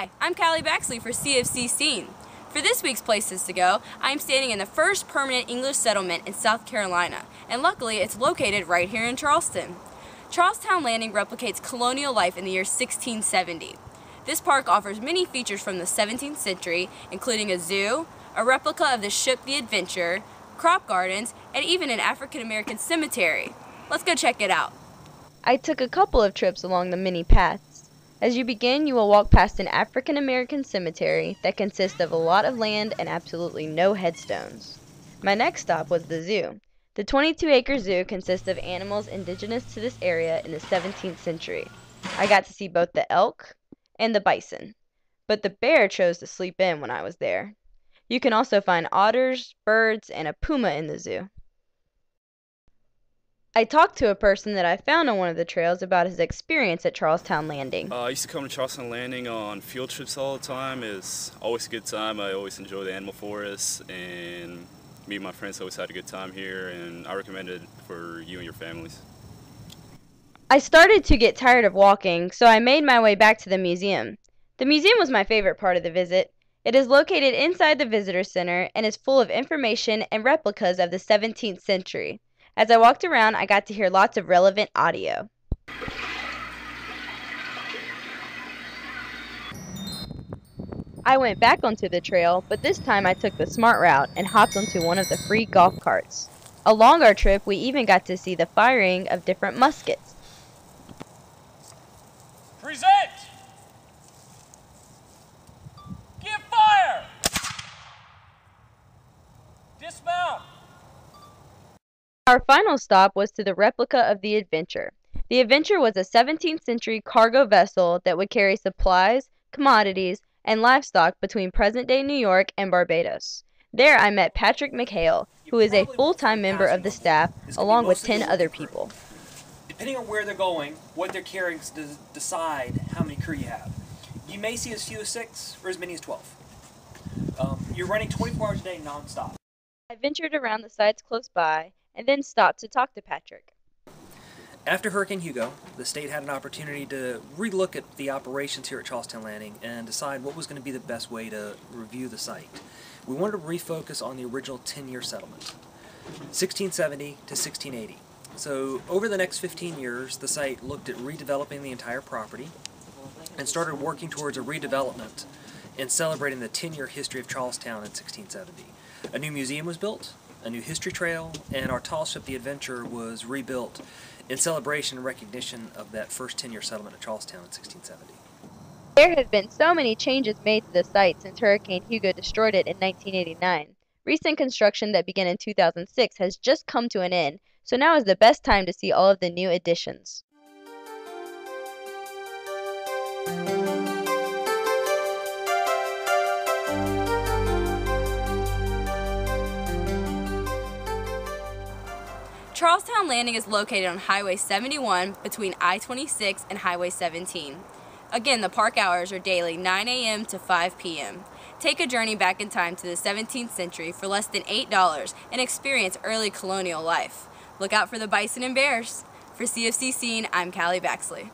Hi, I'm Callie Baxley for CFC Scene. For this week's Places to Go, I am standing in the first permanent English settlement in South Carolina, and luckily it's located right here in Charleston. Towne Landing replicates colonial life in the year 1670. This park offers many features from the 17th century, including a zoo, a replica of the ship the Adventure, crop gardens, and even an African-American cemetery. Let's go check it out. I took a couple of trips along the mini paths. As you begin, you will walk past an African-American cemetery that consists of a lot of land and absolutely no headstones. My next stop was the zoo. The 22-acre zoo consists of animals indigenous to this area in the 17th century. I got to see both the elk and the bison, but the bear chose to sleep in when I was there. You can also find otters, birds, and a puma in the zoo. I talked to a person that I found on one of the trails about his experience at Towne Landing. I used to come to Towne Landing on field trips all the time. It's always a good time. I always enjoy the animal forest, and me and my friends always had a good time here, and I recommend it for you and your families. I started to get tired of walking, so I made my way back to the museum. The museum was my favorite part of the visit. It is located inside the visitor center and is full of information and replicas of the 17th century. As I walked around, I got to hear lots of relevant audio. I went back onto the trail, but this time I took the smart route and hopped onto one of the free golf carts. Along our trip, we even got to see the firing of different muskets. Present! Give fire! Dismount! Our final stop was to the replica of the Adventure. The Adventure was a 17th century cargo vessel that would carry supplies, commodities, and livestock between present-day New York and Barbados. There I met Patrick McHale, who is a full-time member of the staff, along with 10 other people. Depending on where they're going, what they're carrying to decide how many crew you have. You may see as few as 6 or as many as 12. You're running 24 hours a day non-stop. I ventured around the sites close by and then stopped to talk to Patrick. After Hurricane Hugo, the state had an opportunity to relook at the operations here at Towne Landing and decide what was going to be the best way to review the site. We wanted to refocus on the original 10-year settlement, 1670 to 1680. So over the next 15 years, the site looked at redeveloping the entire property and started working towards a redevelopment and celebrating the 10-year history of Charlestown in 1670. A new museum was built, a new history trail, and our tall ship, the Adventure, was rebuilt in celebration and recognition of that first 10-year settlement of Charlestown in 1670. There have been so many changes made to the site since Hurricane Hugo destroyed it in 1989. Recent construction that began in 2006 has just come to an end, so now is the best time to see all of the new additions. Towne Landing is located on Highway 71 between I-26 and Highway 17. Again, the park hours are daily 9 a.m. to 5 p.m. Take a journey back in time to the 17th century for less than $8 and experience early colonial life. Look out for the bison and bears. For CFC Scene, I'm Callie Baxley.